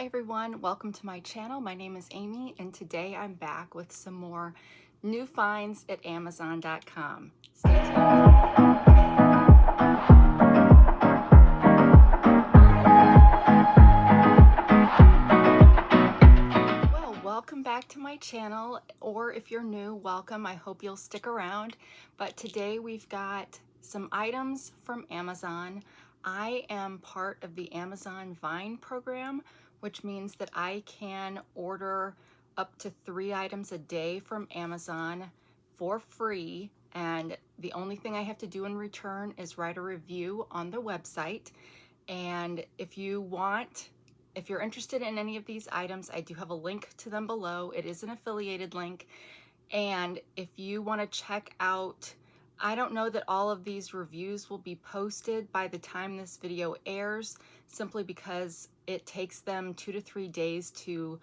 Hi everyone, welcome to my channel. My name is Amy and today I'm back with some more new finds at Amazon.com. Stay tuned. Well, welcome back to my channel, or if you're new, welcome. I hope you'll stick around. But today we've got some items from Amazon. I am part of the Amazon Vine program, which means that I can order up to 3 items a day from Amazon for free. And the only thing I have to do in return is write a review on the website. And if you're interested in any of these items, I do have a link to them below. It is an affiliated link. And if you want to check out, I don't know that all of these reviews will be posted by the time this video airs, simply because it takes them 2 to 3 days to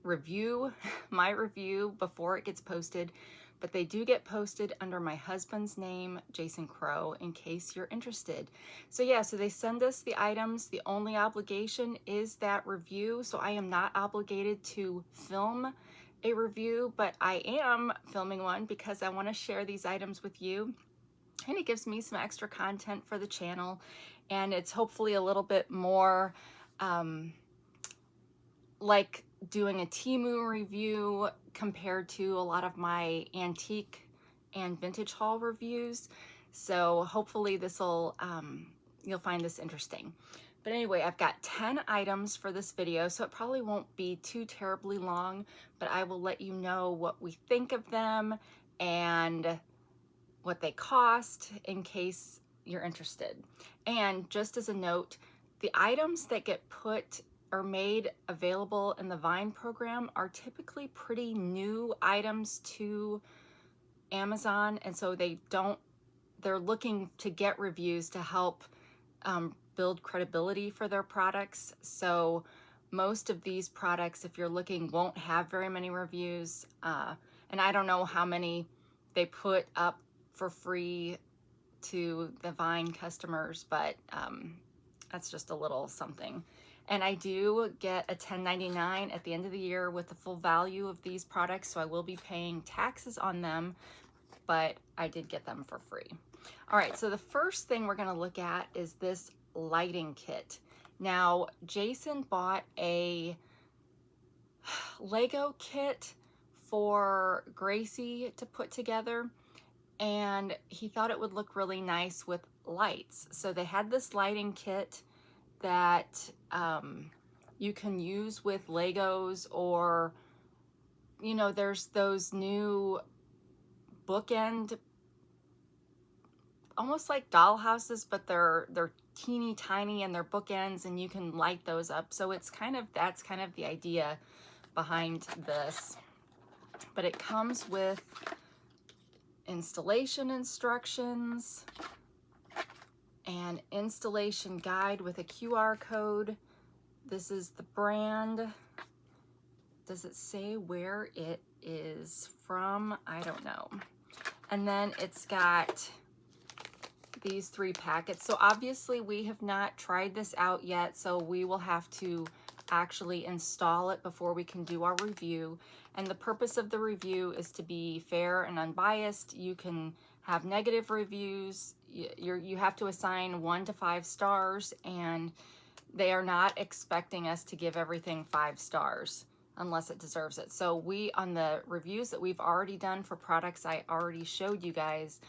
review my review before it gets posted. But they do get posted under my husband's name, Jason Crow, in case you're interested. So yeah, so they send us the items. The only obligation is that review. So I am not obligated to film a review, but I am filming one because I want to share these items with you. And it gives me some extra content for the channel. And it's hopefully a little bit more like doing a Temu review compared to a lot of my antique and vintage haul reviews. So hopefully this'll, you'll find this interesting. But anyway, I've got 10 items for this video, so it probably won't be too terribly long, but I will let you know what we think of them and what they cost in case you're interested. And just as a note, the items that get put or made available in the Vine program are typically pretty new items to Amazon, and so they're looking to get reviews to help build credibility for their products. So most of these products, if you're looking, won't have very many reviews, and I don't know how many they put up for free to the Vine customers, but that's just a little something. And I do get a $10.99 at the end of the year with the full value of these products, so I will be paying taxes on them, but I did get them for free. All right, so the first thing we're gonna look at is this lighting kit. Now, Jason bought a Lego kit for Gracie to put together, and he thought it would look really nice with lights. So they had this lighting kit that you can use with Legos, or, you know, there's those new bookend, almost like doll houses, but they're teeny tiny and they're bookends, and you can light those up. So it's that's kind of the idea behind this. But it comes with installation instructions, an installation guide with a QR code. This is the brand. Does it say where it is from? I don't know. And then it's got these 3 packets. So obviously we have not tried this out yet, so we will have to actually install it before we can do our review. And the purpose of the review is to be fair and unbiased. You can have negative reviews. You have to assign 1 to 5 stars, and they are not expecting us to give everything 5 stars unless it deserves it. So on the reviews that we've already done for products I already showed you guys,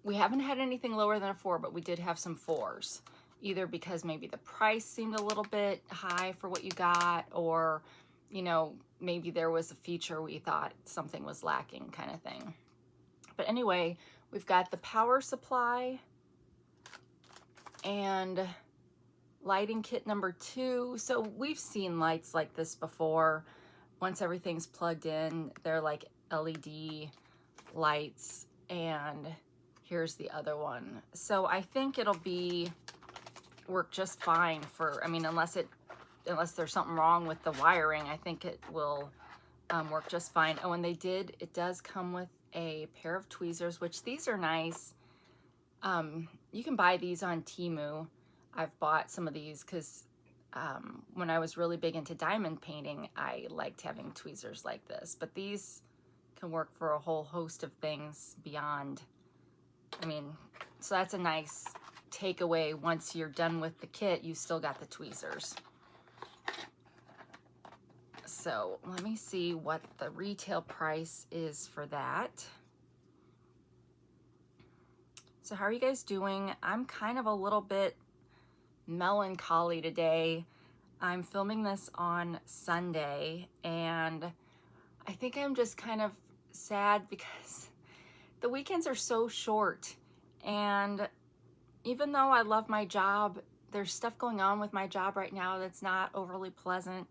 we haven't had anything lower than a 4, but we did have some 4s, either because maybe the price seemed a little bit high for what you got, or, you know, maybe there was a feature we thought something was lacking, kind of thing. But anyway, we've got the power supply and lighting kit number 2. So we've seen lights like this before. Once everything's plugged in, they're like LED lights, and here's the other one. So I think it'll work just fine for, I mean, unless there's something wrong with the wiring, I think it will work just fine. Oh, and it does come with a pair of tweezers, which these are nice. You can buy these on Temu. I've bought some of these because when I was really big into diamond painting, I liked having tweezers like this, but these can work for a whole host of things beyond. I mean, so that's a nice takeaway. Once you're done with the kit, you still got the tweezers. So let me see what the retail price is for that. So how are you guys doing? I'm kind of a little bit melancholy today. I'm filming this on Sunday, and I think I'm just kind of sad because the weekends are so short, and even though I love my job, there's stuff going on with my job right now that's not overly pleasant,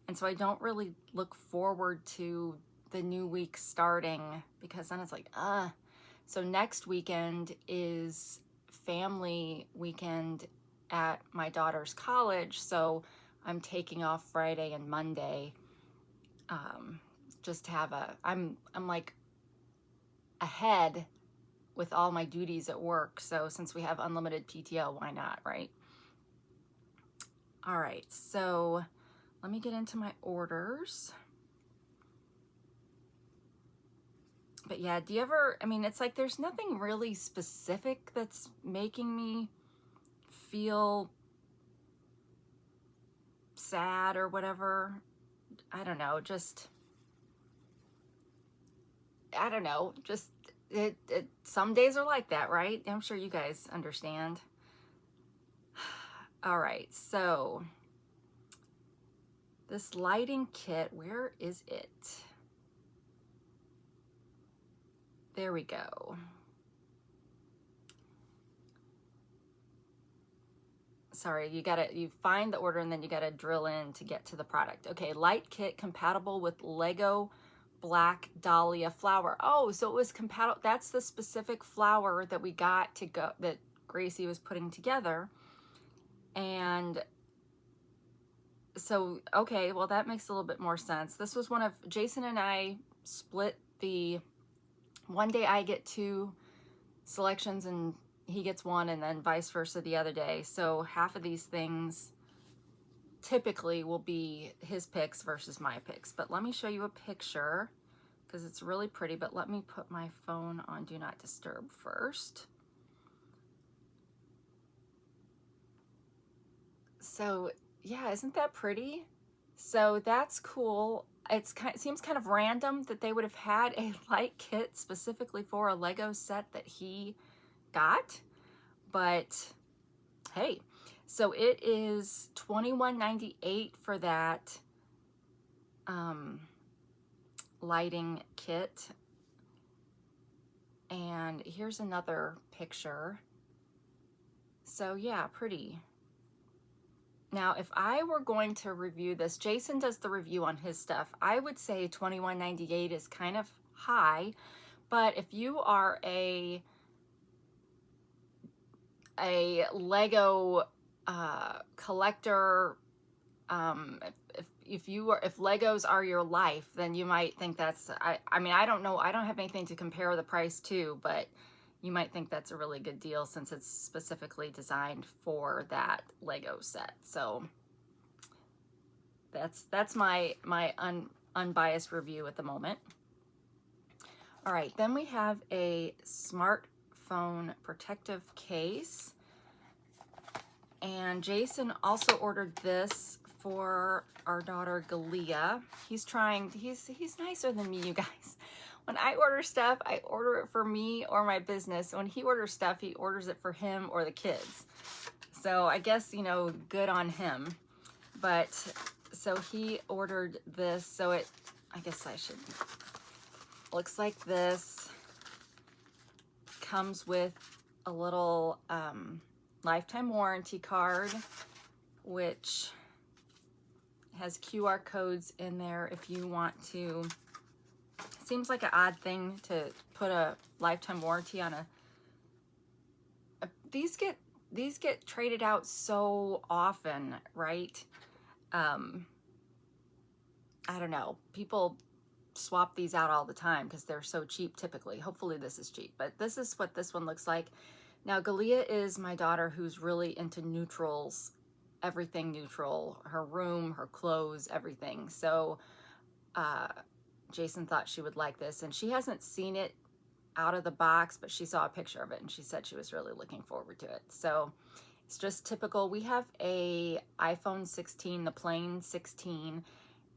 and so I don't really look forward to the new week starting, because then it's like, So next weekend is family weekend at my daughter's college, so I'm taking off Friday and Monday, just to have I'm like ahead with all my duties at work. So since we have unlimited PTO, why not, right? All right, so let me get into my orders. But yeah, do you ever, I mean, it's like there's nothing really specific that's making me feel sad or whatever. I don't know, just some days are like that, right? I'm sure you guys understand. All right, so this lighting kit, where is it? There we go. Sorry, you find the order and then you gotta drill in to get to the product. Okay, light kit compatible with Lego Black Dahlia flower. Oh, so it was compatible. That's the specific flower that we got to go, that Gracie was putting together. And so, okay, well, that makes a little bit more sense. This was one of, Jason and I split the, one day I get 2 selections and he gets 1, and then vice versa the other day. So half of these things typically will be his picks versus my picks. But let me show you a picture because it's really pretty, but let me put my phone on Do Not Disturb first. So yeah, isn't that pretty? So that's cool. It seems kind of random that they would have had a light kit specifically for a Lego set that he got, but hey. So it is $21.98 for that lighting kit. And here's another picture. So yeah, pretty. Now, if I were going to review this, Jason does the review on his stuff. I would say $21.98 is kind of high, but if you are a Lego collector, if Legos are your life, then you might think that's, I mean, I don't know, I don't have anything to compare the price to, but you might think that's a really good deal since it's specifically designed for that Lego set. So that's my unbiased review at the moment. All right, then we have a smartphone protective case. And Jason also ordered this for our daughter Galia. He's nicer than me, you guys. When I order stuff, I order it for me or my business. When he orders stuff, he orders it for him or the kids. So I guess, you know, good on him. But so he ordered this. So I guess I should, looks like this. Comes with a little lifetime warranty card, which has QR codes in there if you want to. Seems like an odd thing to put a lifetime warranty on these get traded out so often, right? I don't know, people swap these out all the time because they're so cheap typically. Hopefully this is cheap, but this is what this one looks like. Now Galia is my daughter who's really into neutrals everything neutral, her room, her clothes, everything. So Jason thought she would like this, and she hasn't seen it out of the box, but she saw a picture of it and she said she was really looking forward to it. So it's just typical. We have a iPhone 16, the plain 16,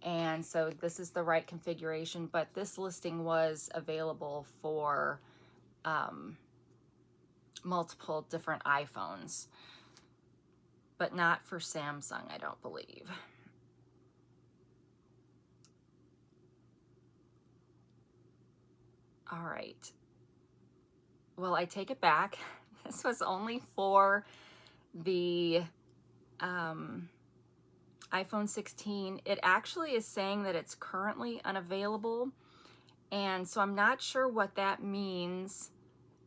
and so this is the right configuration, but this listing was available for multiple different iPhones, but not for Samsung, I don't believe. All right. Well, I take it back. This was only for the iPhone 16. It actually is saying that it's currently unavailable, and so I'm not sure what that means.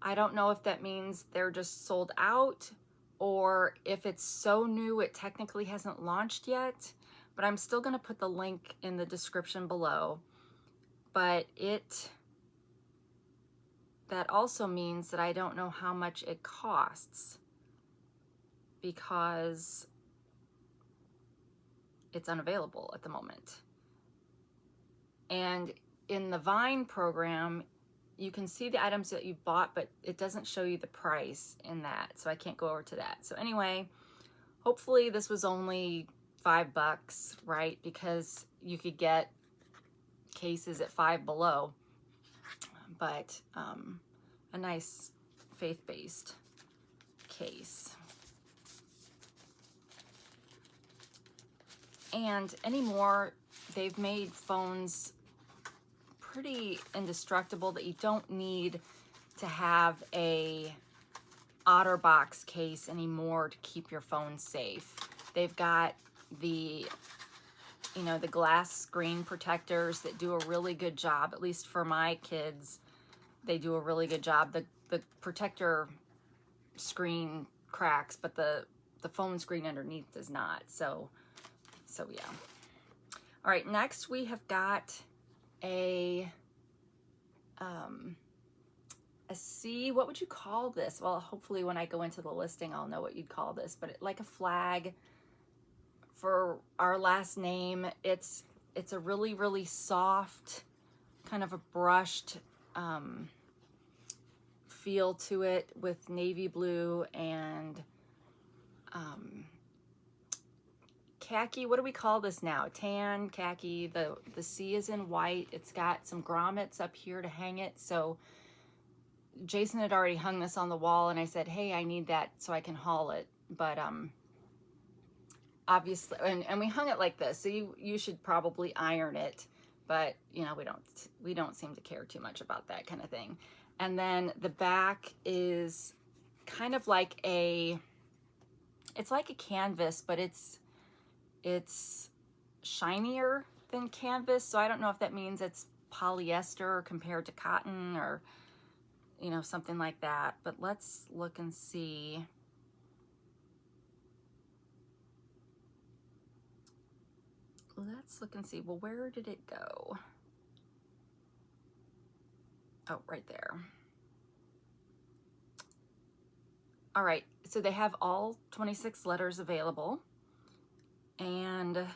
I don't know if that means they're just sold out, or if it's so new it technically hasn't launched yet, but I'm still going to put the link in the description below. But that also means that I don't know how much it costs, because it's unavailable at the moment. And in the Vine program, you can see the items that you bought, but it doesn't show you the price in that, so I can't go over to that. So anyway, hopefully this was only $5, right? Because you could get cases at $5 below, but a nice faith-based case. And anymore, they've made phones pretty indestructible that you don't need to have a OtterBox case anymore to keep your phone safe. They've got the, you know, the glass screen protectors that do a really good job. At least for my kids, they do a really good job. The protector screen cracks, but the phone screen underneath does not. So yeah. All right, next we have got a C, what would you call this? Well, hopefully when I go into the listing, I'll know what you'd call this, but like a flag for our last name. It's a really, really soft, kind of a brushed feel to it, with navy blue and khaki. What do we call this now? Tan, khaki. The C is in white. It's got some grommets up here to hang it. So Jason had already hung this on the wall, and I said, hey, I need that so I can haul it. But obviously, and we hung it like this, so you should probably iron it, but you know, we don't seem to care too much about that kind of thing. And then the back is kind of like it's like a canvas, but it's shinier than canvas, so I don't know if that means it's polyester compared to cotton, or you know, something like that. But let's look and see. Let's look and see. Well, where did it go? Oh, right there. All right, so they have all 26 letters available, and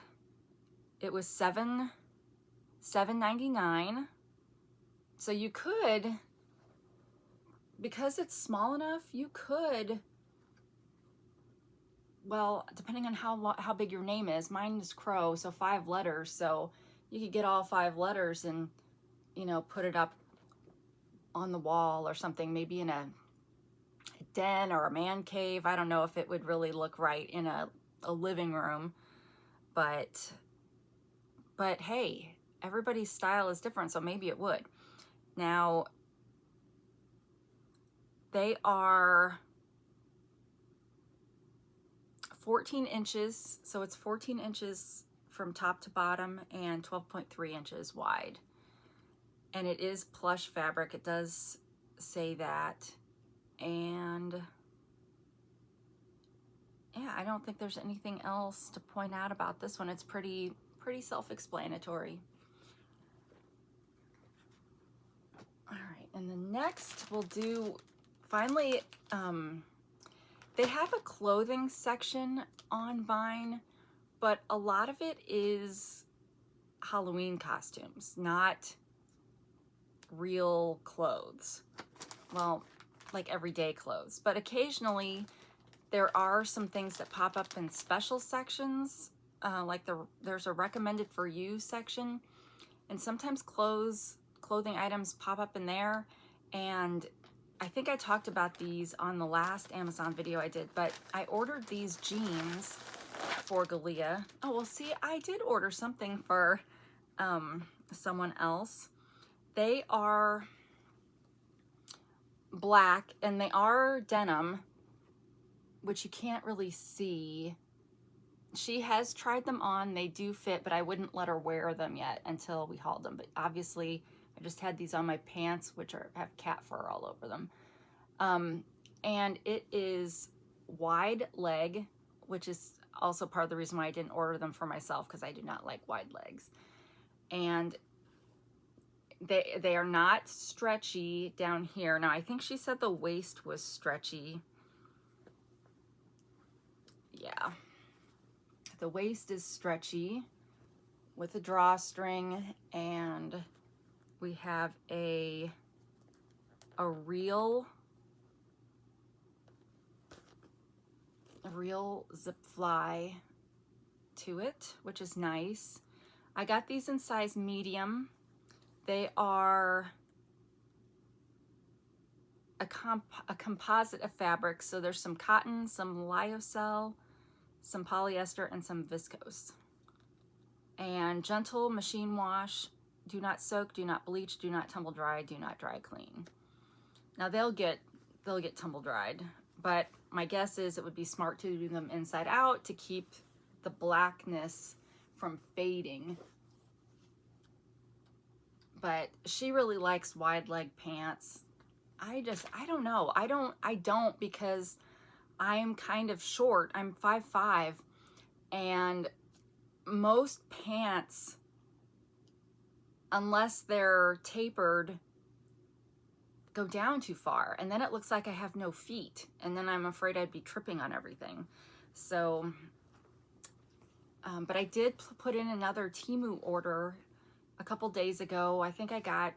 it was $7.99. So you could, because it's small enough, you could, well, depending on how big your name is. Mine is Crow, so 5 letters. So you could get all 5 letters and, you know, put it up on the wall or something, maybe in a den or a man cave. I don't know if it would really look right in a living room, but hey, everybody's style is different, so maybe it would. Now, they are 14 inches, so it's 14 inches from top to bottom and 12.3 inches wide. And it is plush fabric, it does say that. And yeah, I don't think there's anything else to point out about this one. It's pretty self-explanatory. All right, and the next we'll do, finally, They have a clothing section on Vine, but a lot of it is Halloween costumes, not real clothes. Well, like everyday clothes. But occasionally there are some things that pop up in special sections, like there's a recommended for you section, and sometimes clothing items pop up in there. And I think I talked about these on the last Amazon video I did, but I ordered these jeans for Galia. Oh, well, see, I did order something for someone else. They are black and they are denim, which you can't really see. She has tried them on. They do fit, but I wouldn't let her wear them yet until we hauled them. But obviously, I just had these on my pants, which have cat fur all over them. And it is wide leg, which is also part of the reason why I didn't order them for myself, because I do not like wide legs. And they are not stretchy down here. Now, I think she said the waist was stretchy. Yeah. The waist is stretchy with a drawstring, and we have a real zip fly to it, which is nice. I got these in size medium. They are a composite of fabrics, so there's some cotton, some lyocell, some polyester, and some viscose. And gentle machine wash. Do not soak, do not bleach, do not tumble dry, do not dry clean. Now they'll get tumble dried, but my guess is it would be smart to do them inside out to keep the blackness from fading. But she really likes wide leg pants. I don't know. I don't because I'm kind of short. I'm 5'5", and most pants, unless they're tapered, go down too far, and then it looks like I have no feet, and then I'm afraid I'd be tripping on everything. So, but I did put in another Temu order a couple days ago. I think I got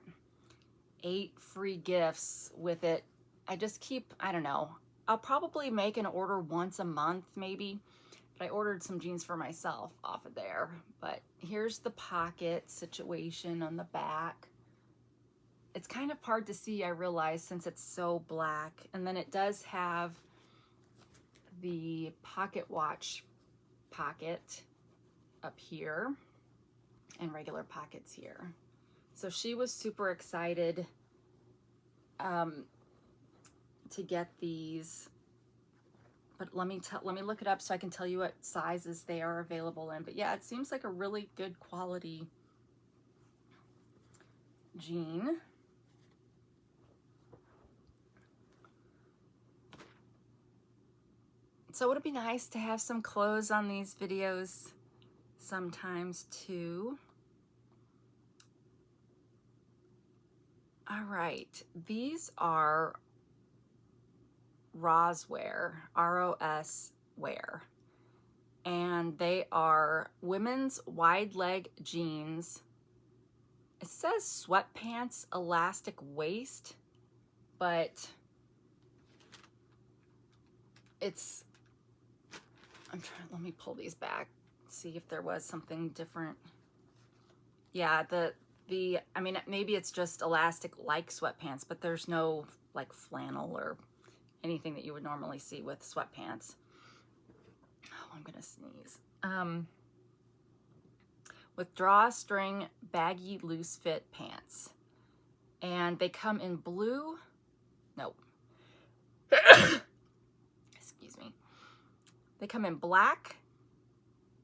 8 free gifts with it. I don't know. I'll probably make an order once a month, maybe. But I ordered some jeans for myself off of there. But here's the pocket situation on the back. It's kind of hard to see, I realize, since it's so black. And then it does have the pocket watch pocket up here and regular pockets here. So she was super excited to get these, but let me look it up so I can tell you what sizes they are available in. But yeah, it seems like a really good quality jean. So would it be nice to have some clothes on these videos sometimes too? All right, these are Roswear, R-O-S wear, and they are women's wide leg jeans. It says sweatpants, elastic waist, but it's, let me pull these back, see if there was something different. Yeah, I mean, maybe it's just elastic like sweatpants, but there's no like flannel or anything that you would normally see with sweatpants. Oh, I'm gonna sneeze. With drawstring baggy loose fit pants. And they come in blue, no. Excuse me. They come in black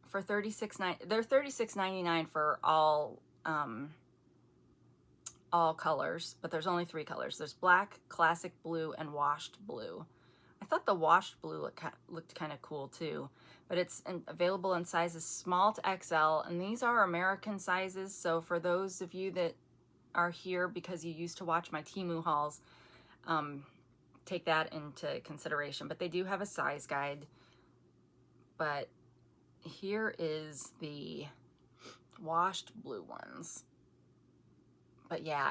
for $36.99. They're $36.99 for all colors, but there's only 3 colors. There's black, classic blue, and washed blue. I thought the washed blue looked kind of cool too, but it's available in sizes small to XL, and these are American sizes. So for those of you that are here because you used to watch my Temu hauls, take that into consideration. But they do have a size guide. But here is the washed blue ones. But yeah,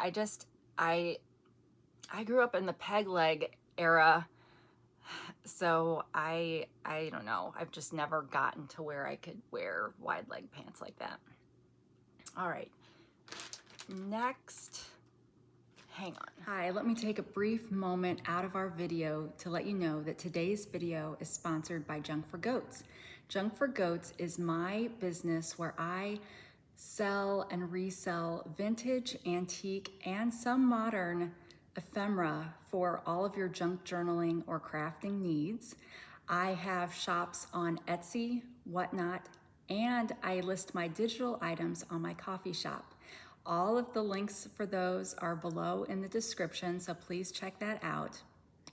I grew up in the peg leg era, so I don't know. I've just never gotten to where I could wear wide leg pants like that. All right, next, hang on. Hi, let me take a brief moment out of our video to let you know that today's video is sponsored by Junk for Goats. Junk for Goats is my business where I sell and resell vintage, antique, and some modern ephemera for all of your junk journaling or crafting needs. I have shops on Etsy, Whatnot, and I list my digital items on my coffee shop. All of the links for those are below in the description, so please check that out.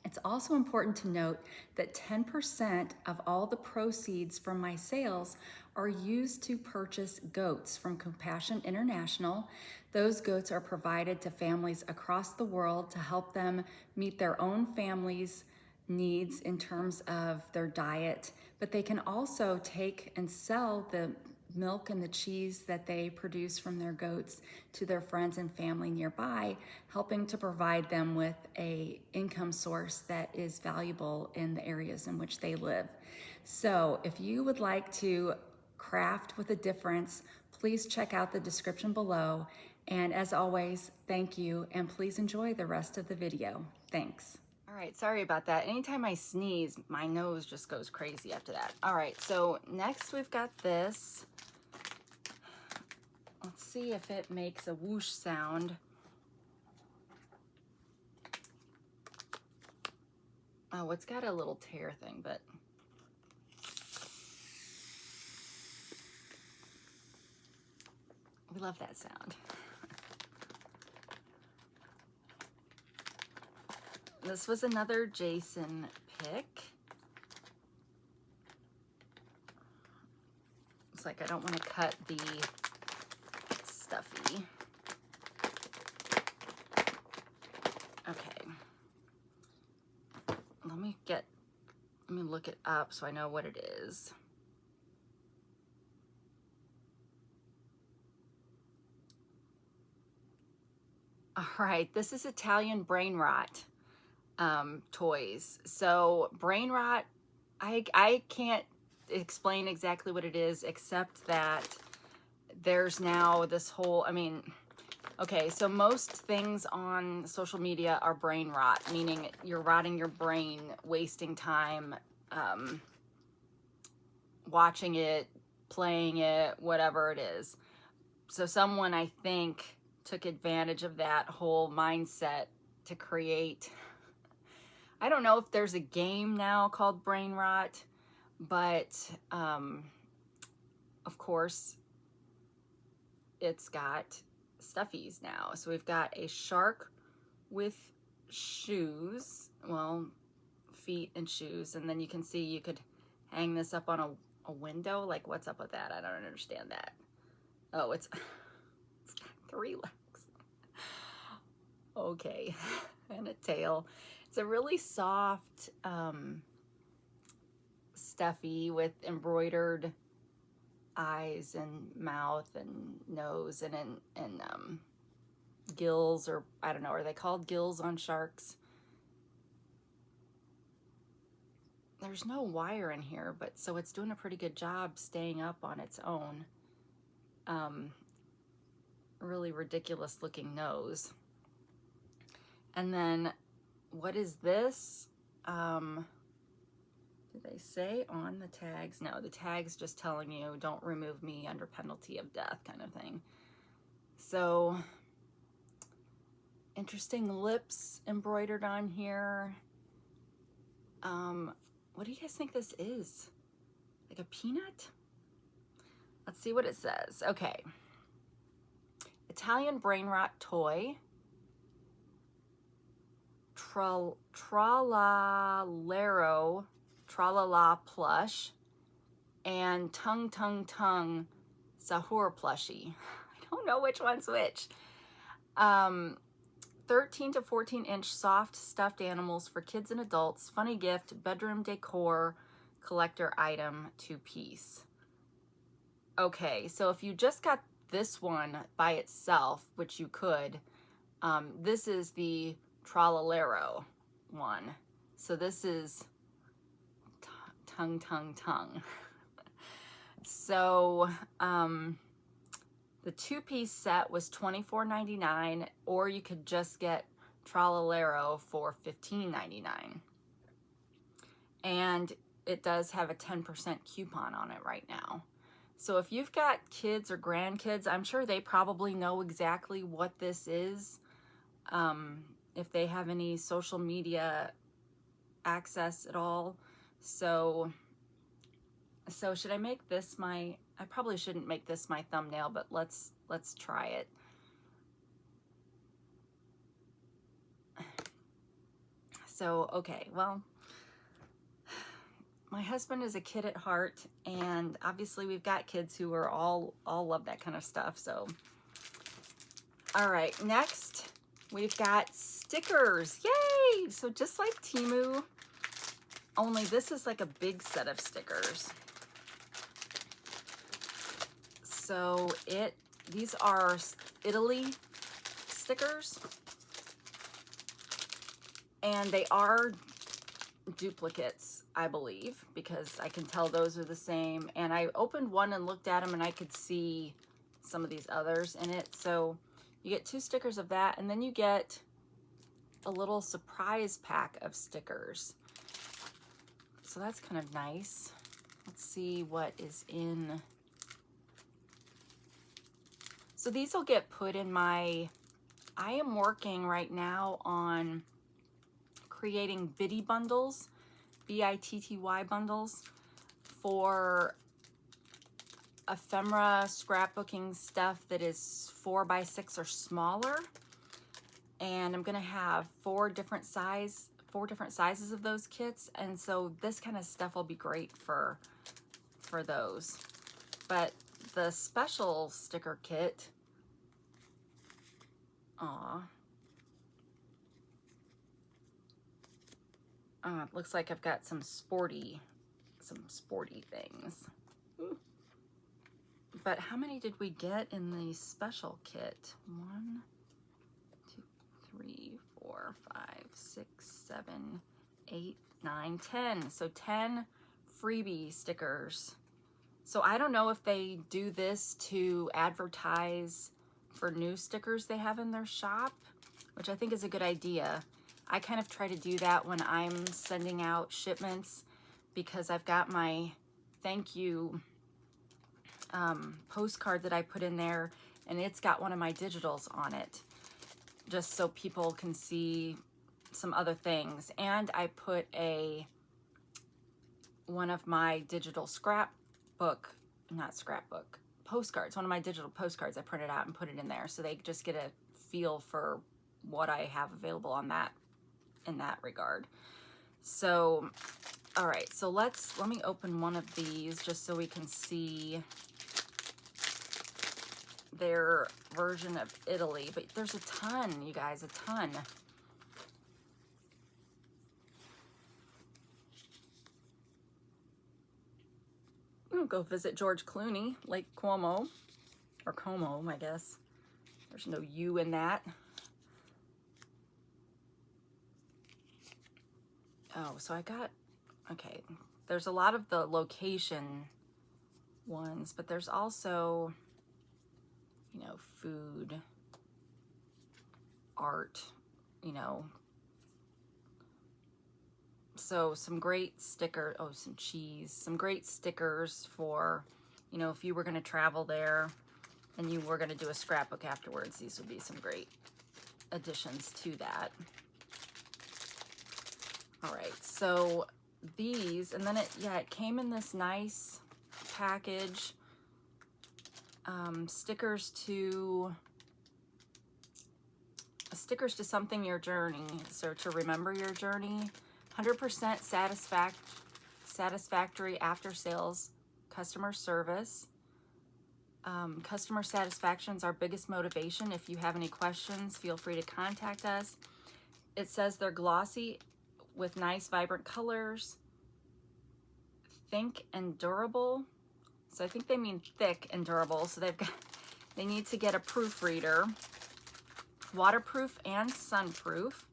It's also important to note that 10% of all the proceeds from my sales are used to purchase goats from Compassion International. Those goats are provided to families across the world to help them meet their own families' needs in terms of their diet, but they can also take and sell the milk and the cheese that they produce from their goats to their friends and family nearby, helping to provide them with an income source that is valuable in the areas in which they live. So if you would like to craft with a difference, please check out the description below. And as always, thank you, and please enjoy the rest of the video. Thanks. All right, sorry about that. Anytime I sneeze, my nose just goes crazy after that. All right, so next we've got this. Let's see if it makes a whoosh sound. Oh, it's got a little tear thing, but we love that sound. This was another Jason pick. It's like I don't want to cut the stuffy. Okay. Let me look it up so I know what it is. All right, this is Italian Brainrot toys. So Brainrot, I can't explain exactly what it is, except that there's now this whole, okay, so most things on social media are brain rot, meaning you're rotting your brain, wasting time, watching it, playing it, whatever it is. So someone, I think, took advantage of that whole mindset to create, I don't know if there's a game now called Brain Rot, but of course it's got stuffies now. So we've got a shark with shoes, well, feet and shoes, and then you can see you could hang this up on a window. Like, what's up with that? I don't understand that. Oh, it's got 3 legs. Okay, and a tail. It's a really soft stuffy with embroidered eyes and mouth and nose and gills, or I don't know, are they called gills on sharks? There's no wire in here, but so it's doing a pretty good job staying up on its own. Really ridiculous looking nose. And then what is this? Did they say on the tags? No, the tag's just telling you don't remove me under penalty of death kind of thing. So interesting lips embroidered on here. What do you guys think this is? Like a peanut? Let's see what it says. Okay. Italian Brainrot toy. Tralala plush, and tongue Sahur plushie. I don't know which one's which. 13 to 14 inch soft stuffed animals for kids and adults. Funny gift, bedroom decor, collector item, 2-piece. Okay, so if you just got this one by itself, which you could, this is the Trollalero one. So this is tongue. So the 2-piece set was $24.99, or you could just get Trollalero for $15.99. And it does have a 10% coupon on it right now. So if you've got kids or grandkids, I'm sure they probably know exactly what this is. If they have any social media access at all. So should I make this my, I probably shouldn't make this my thumbnail, but let's try it. So, okay, well, my husband is a kid at heart, and obviously we've got kids who are all love that kind of stuff. So, all right, next we've got stickers. Yay! So just like Temu, only this is like a big set of stickers. So these are Italy stickers, and they are duplicates, I believe, because I can tell those are the same. And I opened one and looked at them, and I could see some of these others in it. So you get 2 stickers of that, and then you get a little surprise pack of stickers. So that's kind of nice. Let's see what is in. So these will get put in my, I am working right now on creating bitty bundles, B-I-T-T-Y bundles, for ephemera scrapbooking stuff that is 4x6 or smaller. And I'm gonna have 4 different sizes of those kits, and so this kind of stuff will be great for those. But the special sticker kit, it looks like I've got some sporty things. Ooh. But how many did we get in the special kit? 1, 2, 3, 4, 5, 6, 7, 8, 9, 10. So 10 freebie stickers. So I don't know if they do this to advertise for new stickers they have in their shop, which I think is a good idea. I kind of try to do that when I'm sending out shipments, because I've got my thank you postcard that I put in there, and it's got one of my digitals on it, just so people can see some other things. And I put one of my digital postcards, one of my digital postcards I printed out and put it in there, so they just get a feel for what I have available on that, in that regard. So, all right, so let me open one of these just so we can see their version of Italy. But there's a ton, you guys, a ton. We'll go visit George Clooney, Lake Como, or Como, I guess. There's no U in that. Oh, so I got, okay, there's a lot of the location ones, but there's also, you know, food, art, you know. So some great sticker, oh, some cheese, some great stickers for, you know, if you were going to travel there and you were going to do a scrapbook afterwards, these would be some great additions to that. All right, so these, and then it came in this nice package. Stickers to something your journey, so to remember your journey. 100% satisfactory after sales customer service. Customer satisfaction is our biggest motivation. If you have any questions, feel free to contact us. It says they're glossy with nice vibrant colors, thick and durable. So I think they mean thick and durable. So they need to get a proofreader, waterproof and sunproof,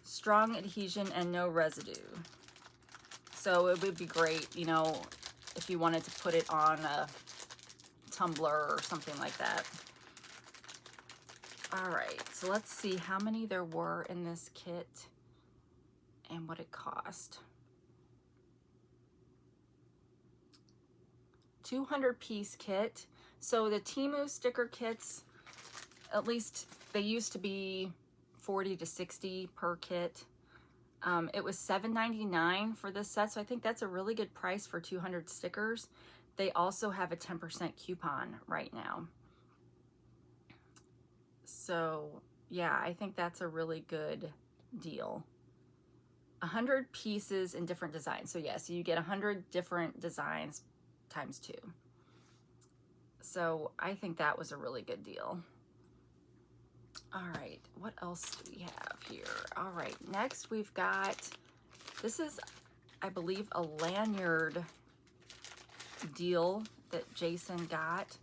strong adhesion and no residue. So it would be great, you know, if you wanted to put it on a tumbler or something like that. All right, so let's see how many there were in this kit and what it cost. 200-piece kit. So the Temu sticker kits, at least they used to be 40 to 60 per kit. It was $7.99 for this set, so I think that's a really good price for 200 stickers. They also have a 10% coupon right now. So yeah, I think that's a really good deal. 100 pieces in different designs. So yeah, so you get 100 different designs times 2. So I think that was a really good deal. All right, what else do we have here? All right, next we've got, this is, I believe, a lanyard deal that Jason got.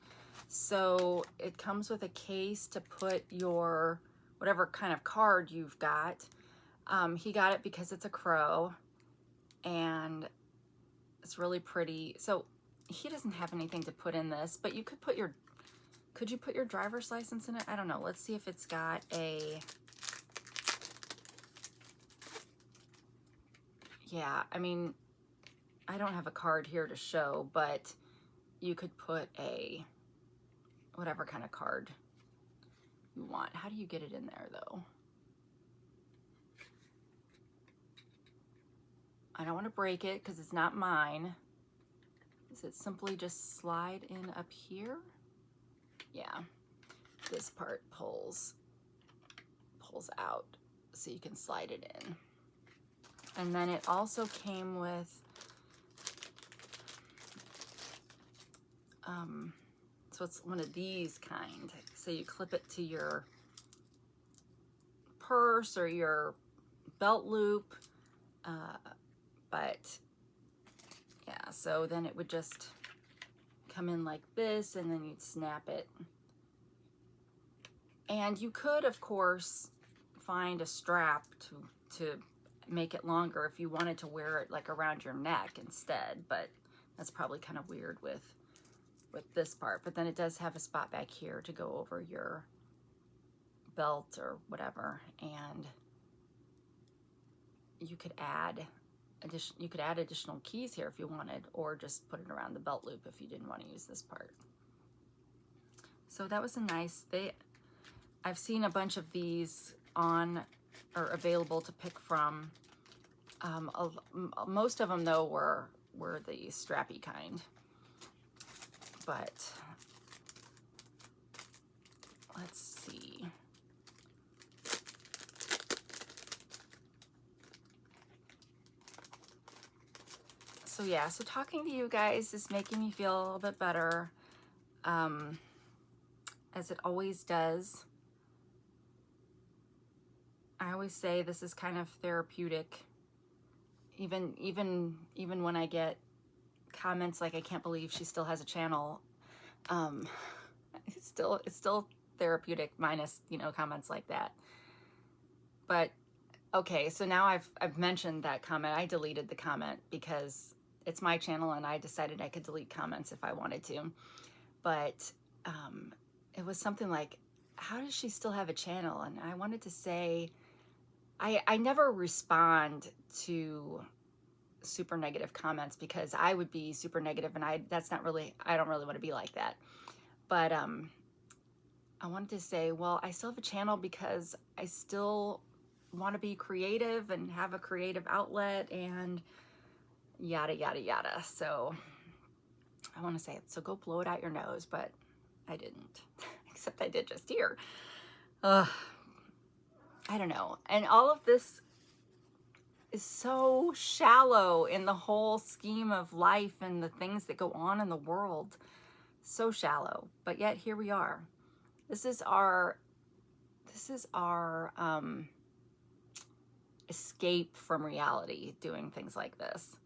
So it comes with a case to put your, whatever kind of card you've got. He got it because it's a crow and it's really pretty. So he doesn't have anything to put in this, but you could put your, could you put your driver's license in it? I don't know. Let's see if it's got a, yeah, I mean, I don't have a card here to show, but you could put a, whatever kind of card you want. How do you get it in there though? I don't want to break it because it's not mine. Does it simply just slide in up here? Yeah, this part pulls out so you can slide it in. And then it also came with so it's one of these kind. So you clip it to your purse or your belt loop. But yeah, so then it would just come in like this and then you'd snap it. And you could, of course, find a strap to make it longer if you wanted to wear it like around your neck instead, but that's probably kind of weird with this part. But then it does have a spot back here to go over your belt or whatever, and you could add additional keys here if you wanted, or just put it around the belt loop if you didn't want to use this part. So that was a nice, I've seen a bunch of these on or available to pick from. Most of them though were the strappy kind, but let's see. So yeah, so talking to you guys is making me feel a little bit better, as it always does. I always say this is kind of therapeutic. Even when I get comments like, I can't believe she still has a channel, it's still therapeutic, minus, you know, comments like that. But okay, so now I've mentioned that comment. I deleted the comment because it's my channel and I decided I could delete comments if I wanted to. But it was something like, how does she still have a channel? And I wanted to say, I never respond to super negative comments because I would be super negative, and I don't really want to be like that. But I wanted to say, well, I still have a channel because I still want to be creative and have a creative outlet and yada yada yada. So I want to say it, so go blow it out your nose, but I didn't. Except I did just here. I don't know. And all of this is so shallow in the whole scheme of life and the things that go on in the world. So shallow, but yet here we are. This is our escape from reality, doing things like this,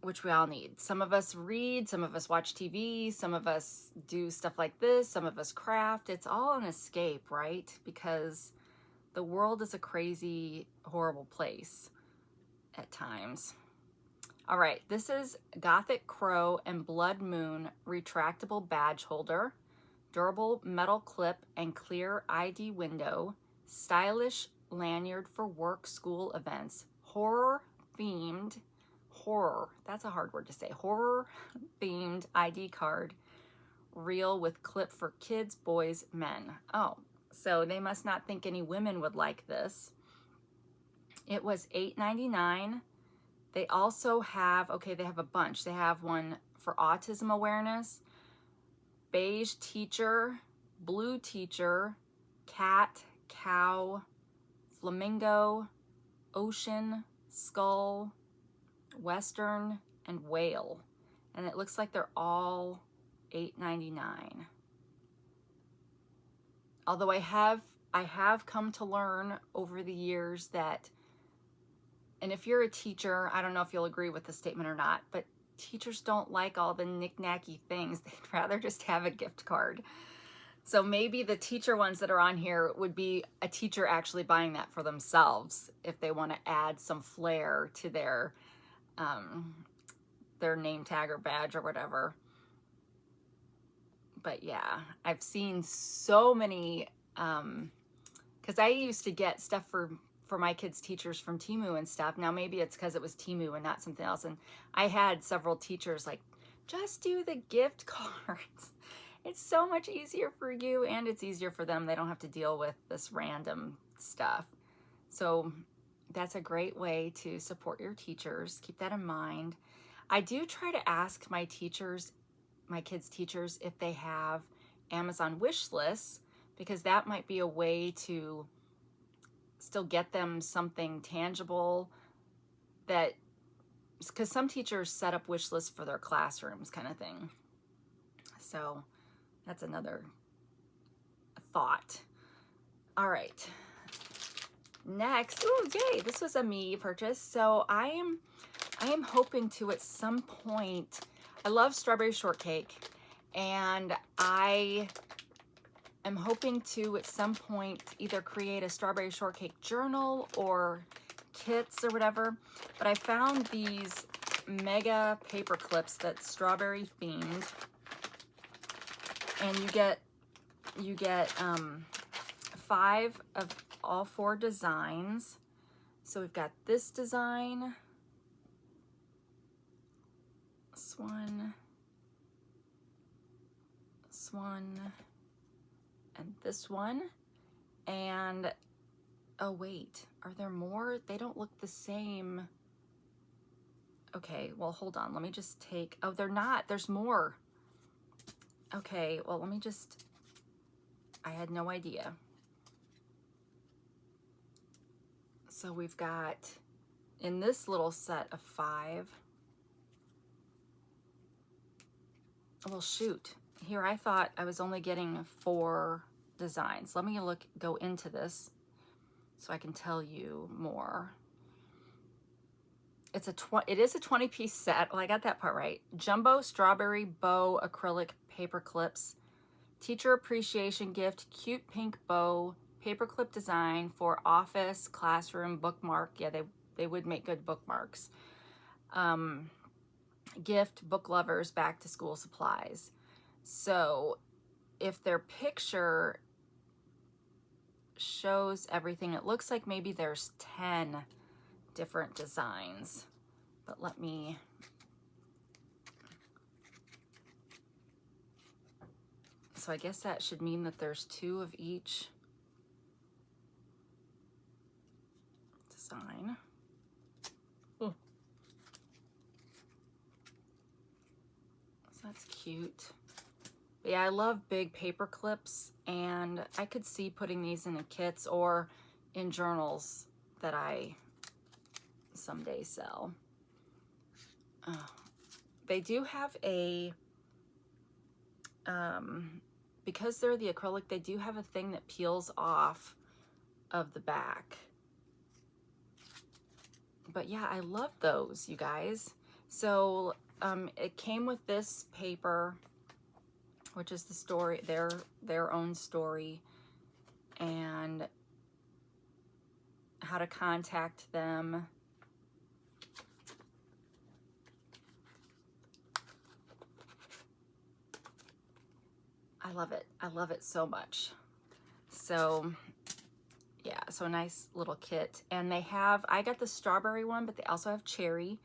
which we all need. Some of us read, some of us watch TV, some of us do stuff like this, some of us craft. It's all an escape, right? Because the world is a crazy, horrible place at times. All right, this is Gothic Crow and Blood Moon retractable badge holder, durable metal clip and clear ID window, stylish lanyard for work, school events, that's a hard word to say, horror themed ID card, reel with clip for kids, boys, men. Oh, so they must not think any women would like this. It was $8.99. They also have, okay, they have a bunch. They have one for autism awareness, beige teacher, blue teacher, cat, cow, flamingo, ocean, skull, western, and whale. And it looks like they're all $8.99. Although I have come to learn over the years that, and if you're a teacher, I don't know if you'll agree with the statement or not, but teachers don't like all the knick-knacky things. They'd rather just have a gift card. So maybe the teacher ones that are on here would be a teacher actually buying that for themselves if they want to add some flair to their name tag or badge or whatever. But yeah, I've seen so many, because I used to get stuff for my kids' teachers from Temu and stuff. Now maybe it's because it was Temu and not something else. And I had several teachers like, just do the gift cards. It's so much easier for you and it's easier for them. They don't have to deal with this random stuff. So that's a great way to support your teachers. Keep that in mind. I do try to ask my teachers, my kids' teachers, if they have Amazon wish lists, because that might be a way to still get them something tangible, that, because some teachers set up wish lists for their classrooms kind of thing. So that's another thought. All right, next, oh yay, this was a me purchase. So I am hoping to at some point, I love strawberry shortcake, and I am hoping to at some point either create a strawberry shortcake journal or kits or whatever. But I found these mega paper clips that's strawberry themed, and you get 5 of all 4 designs. So we've got this design, this one, and this one. And oh wait, are there more? They don't look the same. Okay, well hold on, let me just take, oh they're not, there's more. Okay, well let me just, I had no idea. So we've got, in this little set of 5, well shoot, here I thought I was only getting 4 designs. Let me go into this so I can tell you more. It is a 20-piece set. Well, I got that part right. Jumbo strawberry bow acrylic paper clips, teacher appreciation gift, cute pink bow, paperclip design for office, classroom, bookmark. Yeah, they would make good bookmarks. Gift, book lovers, back to school supplies. So if their picture shows everything, it looks like maybe there's 10 different designs, but let me, so I guess that should mean that there's 2 of each design. So that's cute. But yeah, I love big paper clips, and I could see putting these in the kits or in journals that I someday sell. Oh, they do have a, because they're the acrylic, they do have a thing that peels off of the back. But yeah, I love those, you guys. So it came with this paper, which is the story, their own story, and how to contact them. I love it. I love it so much. So yeah, so a nice little kit. And they have, I got the strawberry one, but they also have cherry,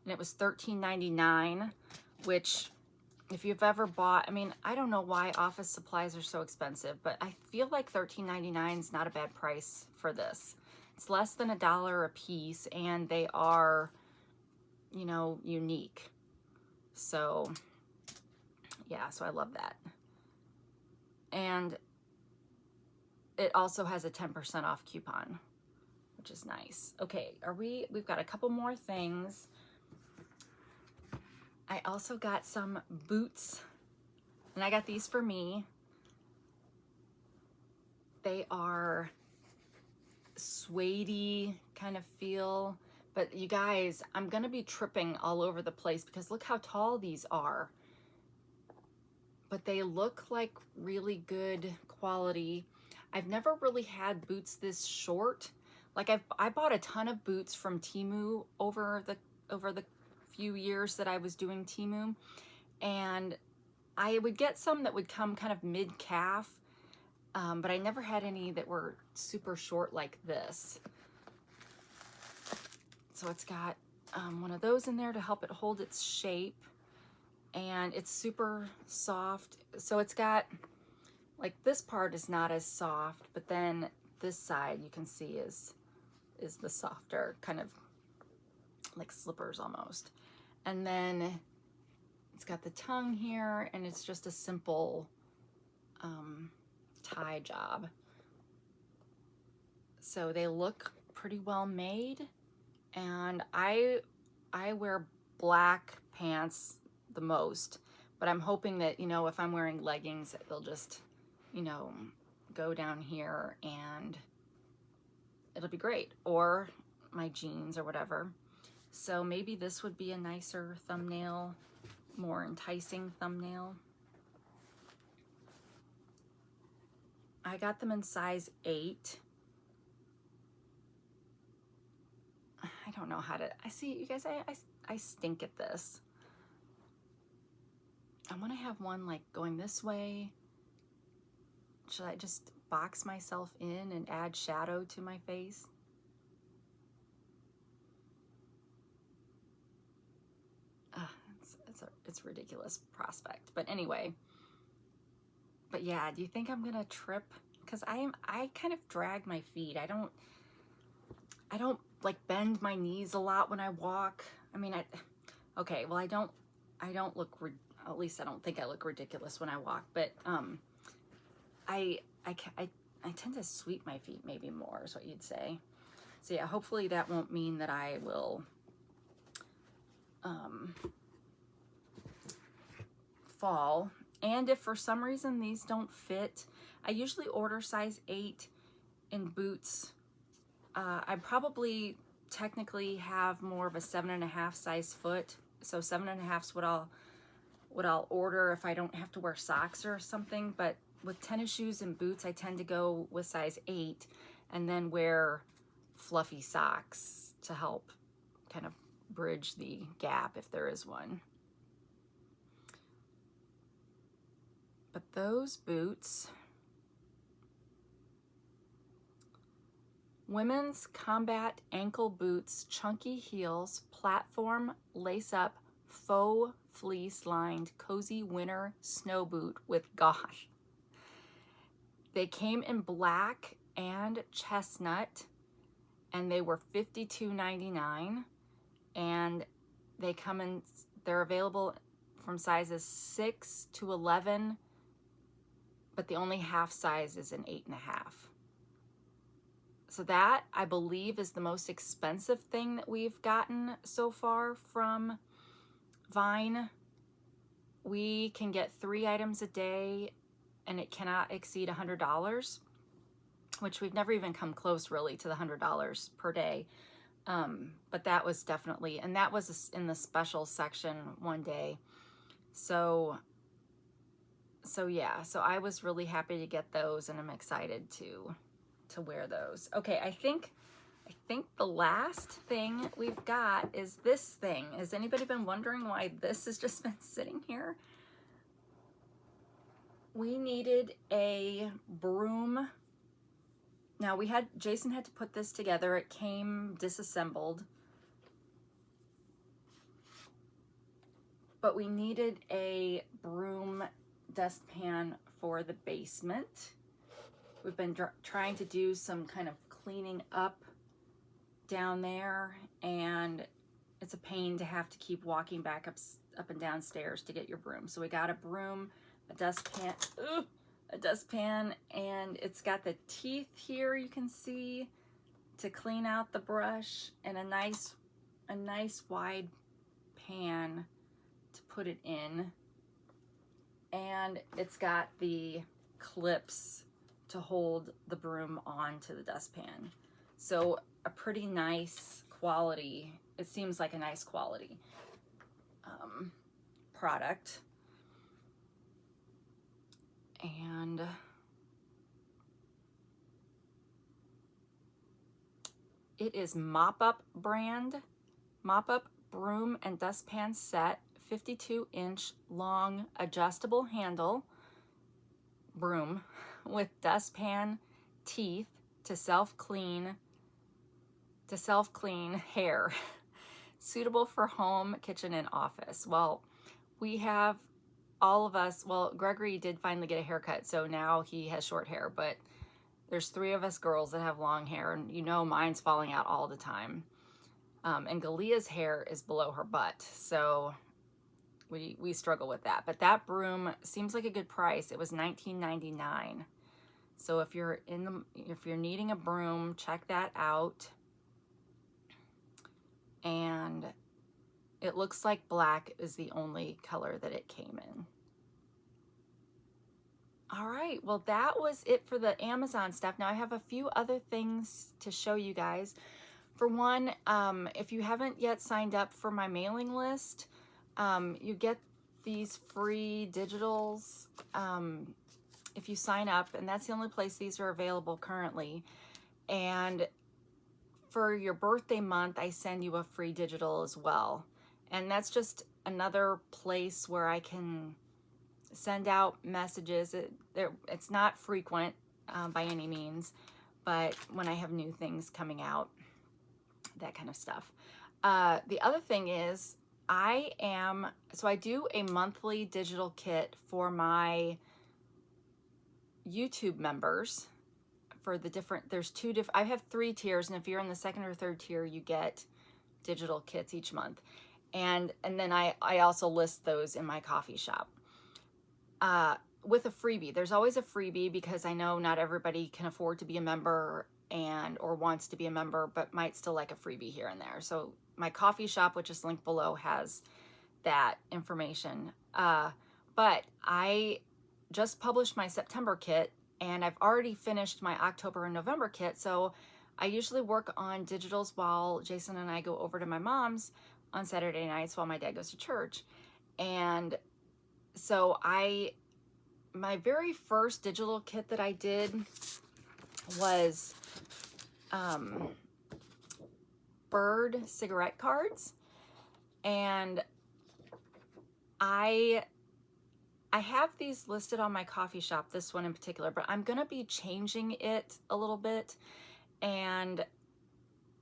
and it was $13.99, which if you've ever bought, I mean, I don't know why office supplies are so expensive, but I feel like $13.99 is not a bad price for this. It's less than $1 a piece, and they are, you know, unique. So yeah, so I love that. And it also has a 10% off coupon, which is nice. Okay, we've got a couple more things. I also got some boots, and I got these for me. They are suede-y kind of feel, but you guys, I'm gonna be tripping all over the place because look how tall these are. But they look like really good quality. I've never really had boots this short. Like I bought a ton of boots from Temu over the few years that I was doing Temu, and I would get some that would come kind of mid-calf, but I never had any that were super short like this. So it's got one of those in there to help it hold its shape, and it's super soft. So it's got, like, this part is not as soft, but then this side you can see is the softer, kind of like slippers almost. And then it's got the tongue here, and it's just a simple tie job. So they look pretty well made, and I wear black pants the most, but I'm hoping that, you know, if I'm wearing leggings, they'll just, you know, go down here and it'll be great, or my jeans or whatever. So maybe this would be a nicer thumbnail, more enticing thumbnail. I got them in size 8. I don't know how to, I see, you guys, I stink at this. I want to have one like going this way. Should I just box myself in and add shadow to my face? It's a ridiculous prospect, but anyway. But yeah, do you think I'm gonna trip? Because I kind of drag my feet. I don't like bend my knees a lot when I walk. I mean, okay, well, I don't look, at least I don't think I look ridiculous when I walk, but I tend to sweep my feet maybe more is what you'd say. So yeah, hopefully that won't mean that I will fall. And if for some reason these don't fit, I usually order size 8 in boots. I probably technically have more of a 7.5 size foot, so 7.5 is what I'll order if I don't have to wear socks or something. But with tennis shoes and boots, I tend to go with size 8 and then wear fluffy socks to help kind of bridge the gap if there is one. But those boots, women's combat ankle boots, chunky heels, platform, lace-up, faux fleece-lined, cozy winter snow boot with, gosh. They came in black and chestnut, and they were $52.99, and they come in, they're available from sizes 6 to 11, but the only half size is an 8.5. So that, I believe, is the most expensive thing that we've gotten so far from Vine, we can get 3 items a day and it cannot exceed $100, which we've never even come close really to the $100 per day. But that was definitely, and that was in the special section one day. So yeah, so I was really happy to get those, and I'm excited to wear those. Okay, I think the last thing we've got is this thing. Has anybody been wondering why this has just been sitting here? We needed a broom. Now Jason had to put this together. It came disassembled. But we needed a broom dustpan for the basement. We've been trying to do some kind of cleaning up down there, and it's a pain to have to keep walking back up and down stairs to get your broom. So we got a broom, a dustpan, and it's got the teeth here, you can see, to clean out the brush, and a nice wide pan to put it in. And it's got the clips to hold the broom onto the dustpan. So a pretty nice quality, it seems like a nice quality product. And it is Mop Up brand, Mop Up Broom and Dustpan Set, 52-inch long adjustable handle broom with dustpan teeth to self-clean hair, suitable for home, kitchen, and office. Well, we have all of us, well, Gregory did finally get a haircut, so now he has short hair, but there's 3 of us girls that have long hair, and you know mine's falling out all the time. And Galia's hair is below her butt, so we struggle with that. But that broom seems like a good price. It was $19.99. So if you're needing a broom, check that out. And it looks like black is the only color that it came in. All right, well, that was it for the Amazon stuff. Now I have a few other things to show you guys. For one, if you haven't yet signed up for my mailing list, you get these free digitals if you sign up, and that's the only place these are available currently. And for your birthday month, I send you a free digital as well. And that's just another place where I can send out messages. It's not frequent by any means, but when I have new things coming out, that kind of stuff. The other thing is I do a monthly digital kit for my YouTube members for the different, I have 3 tiers, and if you're in the 2nd or 3rd tier, you get digital kits each month. And then I also list those in my coffee shop. With a freebie, there's always a freebie, because I know not everybody can afford to be a member or wants to be a member, but might still like a freebie here and there. So my coffee shop, which is linked below, has that information. But I just published my September kit, and I've already finished my October and November kit. So I usually work on digitals while Jason and I go over to my mom's on Saturday nights while my dad goes to church. And so my very first digital kit that I did was bird cigarette cards, and I have these listed on my coffee shop, this one in particular, but I'm gonna be changing it a little bit. And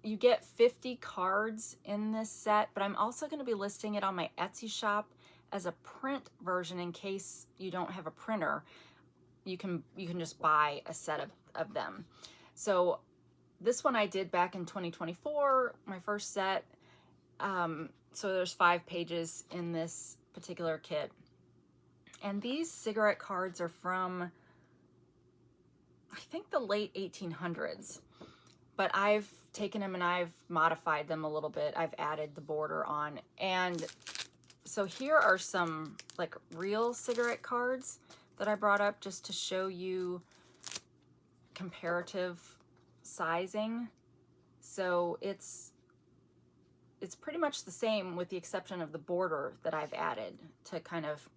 you get 50 cards in this set, but I'm also gonna be listing it on my Etsy shop as a print version in case you don't have a printer. You can just buy a set of them. So this one I did back in 2024, my first set. So there's 5 pages in this particular kit. And these cigarette cards are from, I think, the late 1800s. But I've taken them and I've modified them a little bit. I've added the border on. And So here are some like real cigarette cards that I brought up just to show you comparative sizing. So it's pretty much the same with the exception of the border that I've added to kind of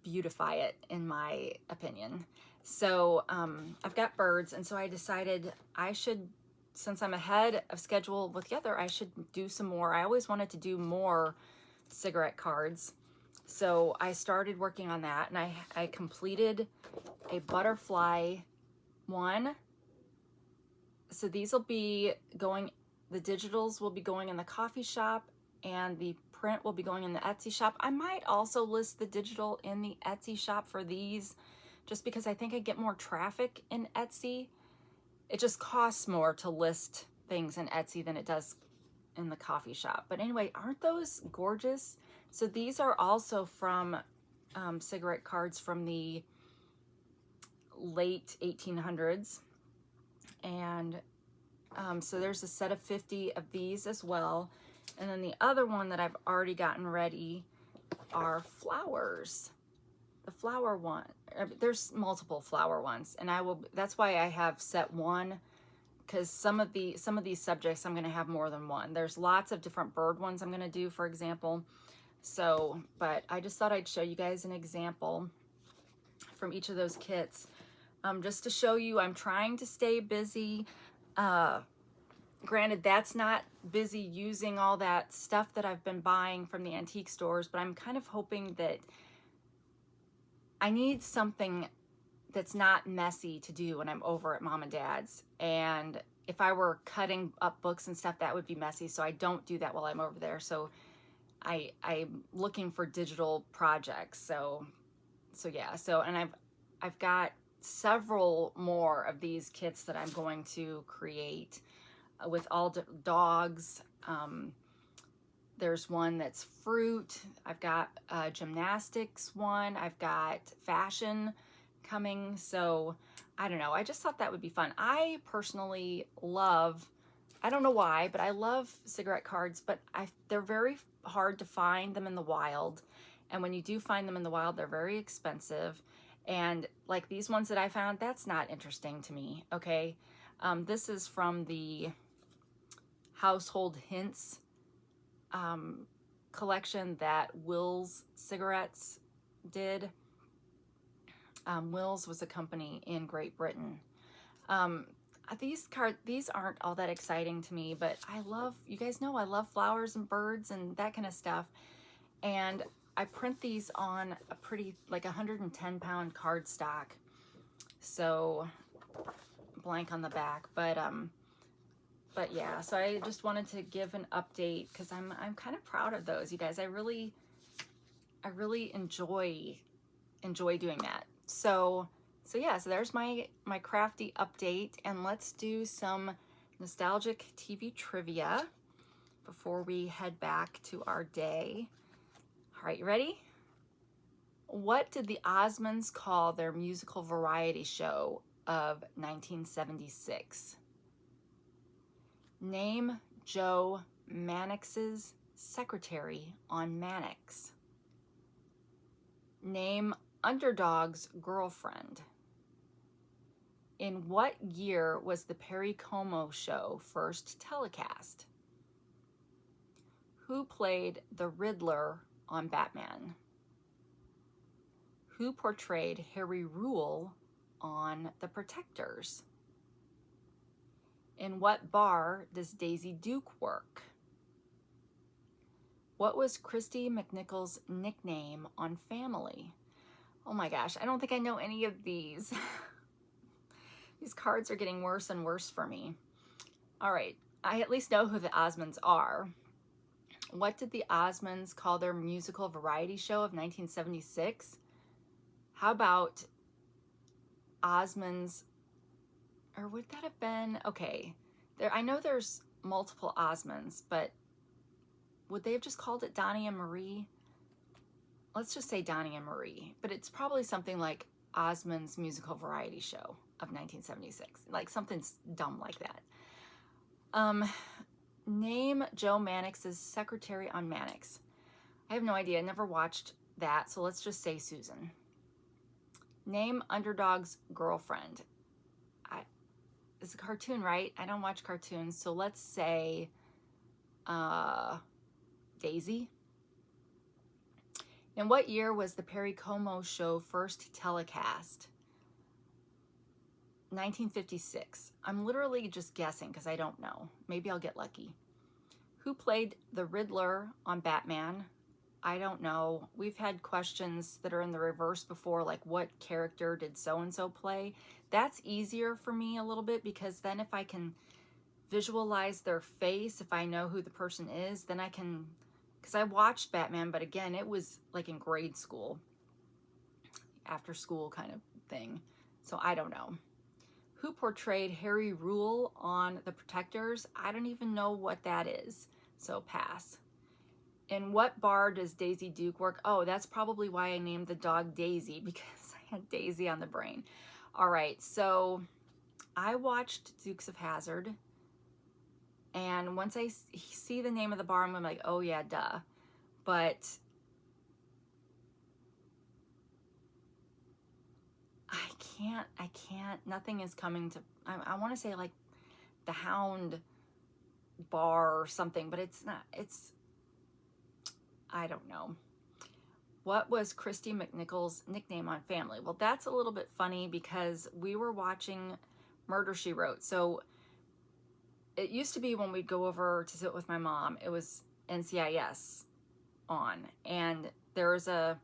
beautify it, in my opinion. So I've got birds, and so I decided I should, since I'm ahead of schedule with the other, I should do some more. I always wanted to do more cigarette cards. So I started working on that, and I completed a butterfly one. So these will be going, the digitals will be going in the coffee shop, and the print will be going in the Etsy shop. I might also list the digital in the Etsy shop for these, just because I think I get more traffic in Etsy. It just costs more to list things in Etsy than it does in the coffee shop. But anyway, aren't those gorgeous? So these are also from cigarette cards from the late 1800s. And so there's a set of 50 of these as well. And then the other one that I've already gotten ready are flowers. The flower one, there's multiple flower ones, and that's why I have set one, because some of these subjects I'm going to have more than one. There's lots of different bird ones I'm going to do, for example. So, but I just thought I'd show you guys an example from each of those kits, just to show you I'm trying to stay busy. Granted, that's not busy using all that stuff that I've been buying from the antique stores, but I'm kind of hoping that I need something that's not messy to do when I'm over at Mom and Dad's. And if I were cutting up books and stuff, that would be messy. So I don't do that while I'm over there. So I'm looking for digital projects. So yeah. So, and I've got several more of these kits that I'm going to create with all dogs. There's one that's fruit. I've got a gymnastics one. I've got fashion coming. So I don't know. I just thought that would be fun. I personally love, I don't know why, but I love cigarette cards, but they're very hard to find them in the wild. And when you do find them in the wild, they're very expensive. And like these ones that I found, that's not interesting to me. Okay. This is from the Household Hints collection that Will's Cigarettes did. Will's was a company in Great Britain. These aren't all that exciting to me, but I love, you guys know I love flowers and birds and that kind of stuff. And I print these on a pretty, like 110-pound cardstock. So blank on the back, but yeah, so I just wanted to give an update because I'm kind of proud of those, you guys. I really enjoy doing that. So yeah, so there's my crafty update, and let's do some nostalgic TV trivia before we head back to our day. All right, you ready? What did the Osmonds call their musical variety show of 1976? Name Joe Mannix's secretary on Mannix. Name Underdog's girlfriend. In what year was the Perry Como show first telecast? Who played the Riddler on Batman? Who portrayed Harry Rule on The Protectors? In what bar does Daisy Duke work? What was Christy McNichol's nickname on Family? Oh my gosh, I don't think I know any of these. These cards are getting worse and worse for me. All right, I at least know who the Osmonds are. What did the Osmonds call their musical variety show of 1976? How about Osmonds, or would that have been, okay, I know there's multiple Osmonds, but would they have just called it Donnie and Marie? Let's just say Donnie and Marie, but it's probably something like Osmond's musical variety show of 1976, like something dumb like that. Name Joe Mannix's secretary on Mannix. I have no idea. I never watched that, so let's just say Susan. Name Underdog's girlfriend. It's a cartoon, right? I don't watch cartoons, so let's say Daisy. In what year was the Perry Como show first telecast? 1956. I'm literally just guessing because I don't know. Maybe I'll get lucky. Who played the Riddler on Batman? I don't know. We've had questions that are in the reverse before, like what character did so-and-so play? That's easier for me a little bit because then if I can visualize their face, if I know who the person is, then I can, because I watched Batman, but again, it was like in grade school, after school kind of thing. So I don't know. Who portrayed Harry Rule on The Protectors? I don't even know what that is, so pass. In what bar does Daisy Duke work? Oh, that's probably why I named the dog Daisy, because I had Daisy on the brain. All right, so I watched Dukes of Hazzard, and once I see the name of the bar, I'm like, oh yeah, duh. But I can't, nothing is coming to, I want to say like the Hound bar or something, but it's not, I don't know. What was Christy McNichol's nickname on Family? Well, that's a little bit funny because we were watching Murder, She Wrote. So it used to be when we'd go over to sit with my mom, it was NCIS on. And there's a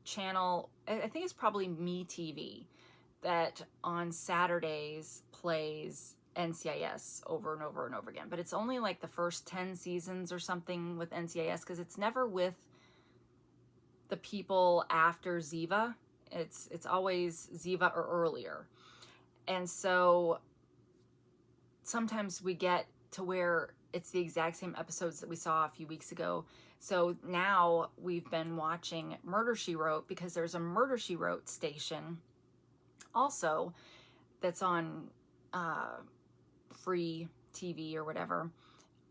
channel, I think it's probably Me TV, that on Saturdays plays NCIS over and over and over again. But it's only like the first 10 seasons or something with NCIS because it's never with the people after Ziva. It's always Ziva or earlier. And so sometimes we get to where it's the exact same episodes that we saw a few weeks ago. So now we've been watching Murder, She Wrote because there's a Murder, She Wrote station also that's on free TV or whatever.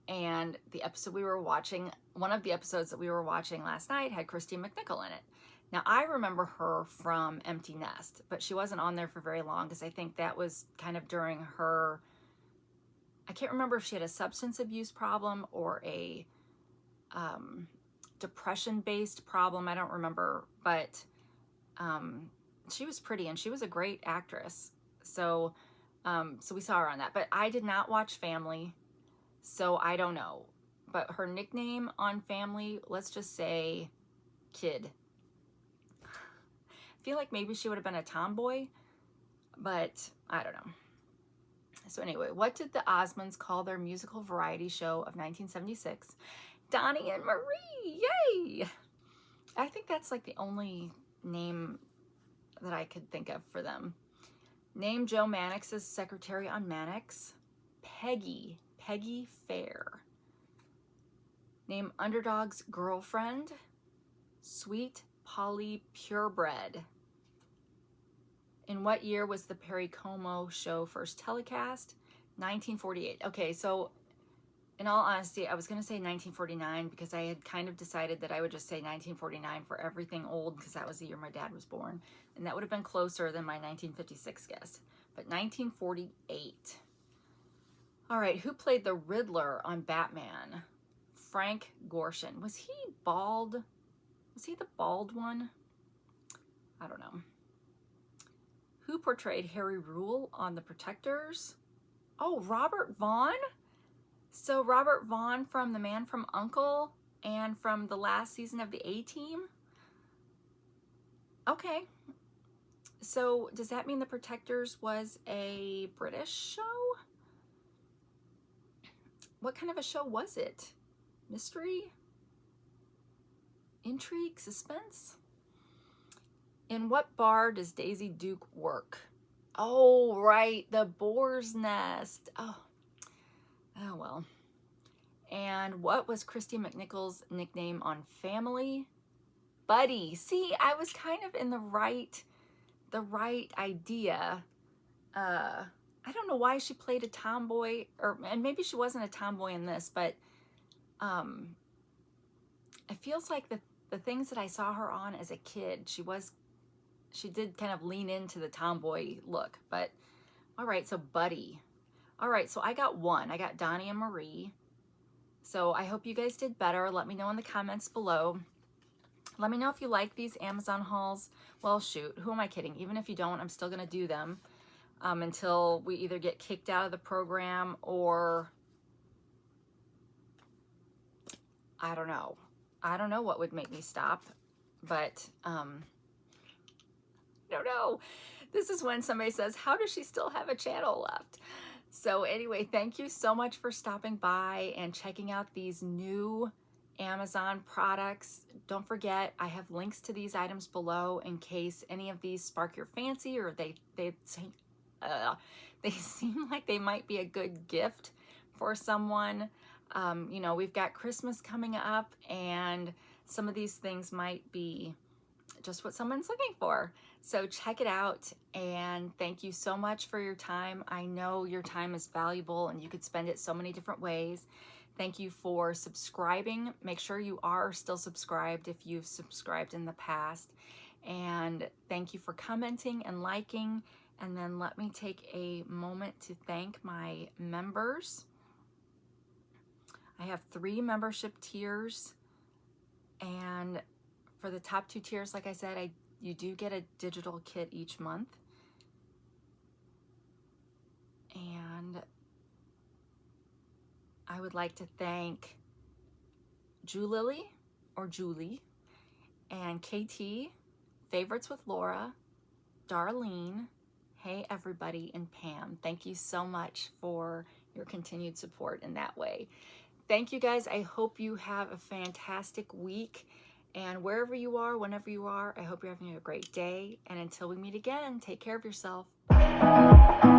And the episode we were watching, one of the episodes that we were watching last night had Christy McNichol in it. Now, I remember her from Empty Nest, but she wasn't on there for very long because I think that was kind of during her, I can't remember if she had a substance abuse problem or a depression-based problem. I don't remember, but she was pretty and she was a great actress. So, so we saw her on that, but I did not watch Family. So I don't know, but her nickname on Family, let's just say Kid. I feel like maybe she would have been a tomboy, but I don't know. So anyway, what did the Osmonds call their musical variety show of 1976? Donnie and Marie, yay! I think that's like the only name that I could think of for them. Name Joe Mannix's secretary on Mannix. Peggy Fair. Name Underdog's girlfriend. Sweet Polly Purebred. In what year was the Perry Como show first telecast? 1948. Okay, so in all honesty, I was going to say 1949 because I had kind of decided that I would just say 1949 for everything old because that was the year my dad was born. And that would have been closer than my 1956 guess. But 1948. All right, who played the Riddler on Batman? Frank Gorshin. Was he bald? Was he the bald one? I don't know. Who portrayed Harry Rule on The Protectors? Oh, Robert Vaughn? So Robert Vaughn from The Man from U.N.C.L.E. and from the last season of the A-Team? Okay. So does that mean The Protectors was a British show? What kind of a show was it? Mystery? Intrigue? Suspense? In what bar does Daisy Duke work? Oh, right, the Boar's Nest. Oh well. And what was Christy McNichol's nickname on Family? Buddy. See, I was kind of in the right idea. I don't know why she played a tomboy, and maybe she wasn't a tomboy in this, but it feels like the things that I saw her on as a kid, she did kind of lean into the tomboy look. But all right, so Buddy. All right, so I got one. I got Donnie and Marie. So I hope you guys did better. Let me know in the comments below. Let me know if you like these Amazon hauls. Well, shoot, who am I kidding? Even if you don't, I'm still gonna do them until we either get kicked out of the program or I don't know. I don't know what would make me stop, but I don't know. This is when somebody says, how does she still have a channel left? So anyway, thank you so much for stopping by and checking out these new Amazon products. Don't forget, I have links to these items below in case any of these spark your fancy or they seem like they might be a good gift for someone. You know, we've got Christmas coming up and some of these things might be just what someone's looking for. So check it out, and thank you so much for your time. I know your time is valuable and you could spend it so many different ways. Thank you for subscribing. Make sure you are still subscribed if you've subscribed in the past. And thank you for commenting and liking. And then let me take a moment to thank my members. I have 3 membership tiers, and for the top 2 tiers, like I said, you do get a digital kit each month. And I would like to thank Julie or Julie and KT, Favorites with Laura, Darlene, Hey Everybody, and Pam. Thank you so much for your continued support in that way. Thank you guys. I hope you have a fantastic week. And wherever you are, whenever you are, I hope you're having a great day. And until we meet again, take care of yourself. Bye.